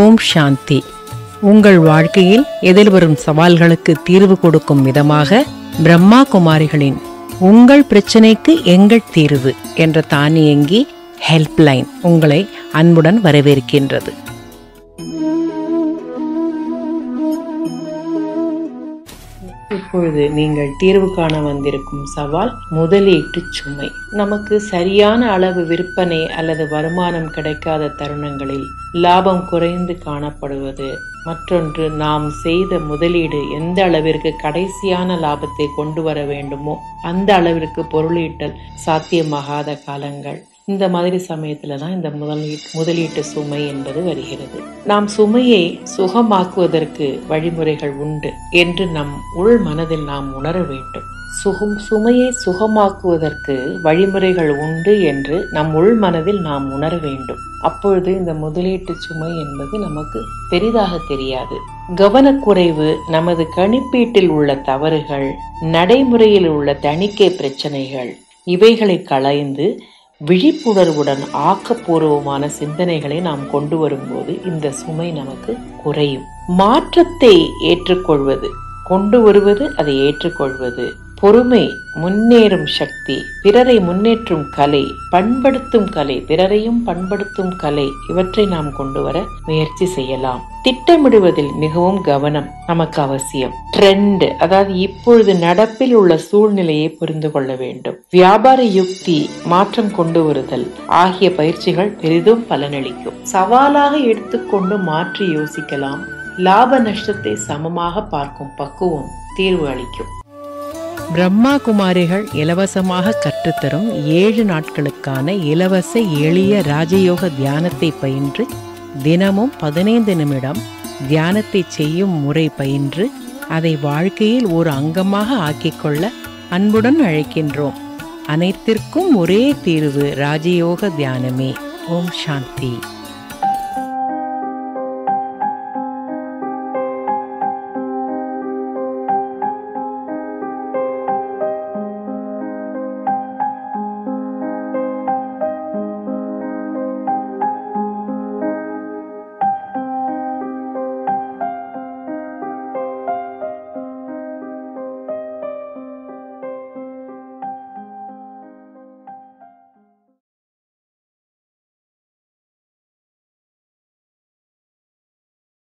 ஓம் சாந்தி. உங்கள் வாழ்க்கையில் எதிர்வரும் சவால்களுக்கு தீர்வு கொடுக்கும் விதமாக பிரம்மா குமாரிகளின் உங்கள் பிரச்சனைக்கு எங்கள் தீர்வு என்ற தானியங்கி ஹெல்ப்லைன் உங்களை அன்புடன் வரவேற்கின்றது. இப்பொழுது நீங்கள் தீர்வு காண வந்திருக்கும் சவால் முதலீட்டு சுமை. நமக்கு சரியான அளவு விற்பனை அல்லது வருமானம் கிடைக்காத தருணங்களில் லாபம் குறைந்து காணப்படுவது, மற்றொன்று நாம் செய்த முதலீடு எந்த அளவிற்கு கடைசியான லாபத்தை கொண்டு வர வேண்டுமோ அந்த அளவிற்கு பொருளீட்டல் சாத்தியமாகாத காலங்கள். இந்த மாதிரி சமயத்துல தான் இந்த முதலீட்டு சுமை என்பது வருகிறது. நாம் சுமையை சுகமாக்குவதற்கு வழிமுறைகள் உண்டு என்று நம் உள் மனதில் நாம் உணர வேண்டும். சுமையை சுகமாக்குவதற்கு வழிமுறைகள் உண்டு என்று நம் உள் மனதில் நாம் உணர வேண்டும். அப்பொழுது இந்த முதலீட்டு சுமை என்பது நமக்கு பெரிதாக தெரியாது. கவனக்குறைவு, நமது கணிப்பீட்டில் உள்ள தவறுகள், நடைமுறையில் உள்ள தணிக்கை பிரச்சனைகள், இவைகளை களைந்து விழிப்புணர்வுடன் ஆக்கப்பூர்வமான சிந்தனைகளை நாம் கொண்டு வரும்போது இந்த சுமை நமக்கு குறையும். மாற்றத்தை ஏற்றுக்கொள்வது, கொண்டு வருவது, அதை ஏற்றுக்கொள்வது, பொறுமை, முன்னேறும் சக்தி, பிறரை முன்னேற்றும் கலை, பண்படுத்தும் கலை, பிறரையும் பண்படுத்தும் கலை, இவற்றை நாம் கொண்டு வர முயற்சி செய்யலாம். திட்டமிடுவதில் மிகவும் கவனம் நமக்கு அவசியம். ட்ரெண்ட், அதாவது இப்பொழுது நடப்பில் உள்ள சூழ்நிலையை புரிந்து கொள்ள வேண்டும். வியாபார யுக்தி, மாற்றம் கொண்டு வருதல் ஆகிய பயிற்சிகள் பெரிதும் பலனளிக்கும். சவாலாக எடுத்துக்கொண்டு மாற்றி யோசிக்கலாம். லாப நஷ்டத்தை சமமாக பார்க்கும் பக்குவம் தீர்வு அளிக்கும். பிரம்மா குமாரிகள் இலவசமாக கற்றுத்தரும் 7 நாட்களுக்கான இலவச எளிய ராஜயோக தியானத்தை பயின்று தினமும் 15 நிமிடம் தியானத்தை செய்யும் முறை பயின்று அதை வாழ்க்கையில் ஒரு அங்கமாக ஆக்கிக்கொள்ள அன்புடன் அழைக்கின்றோம். அனைத்திற்கும் ஒரே தீர்வு ராஜயோக தியானமே. ஓம் சாந்தி.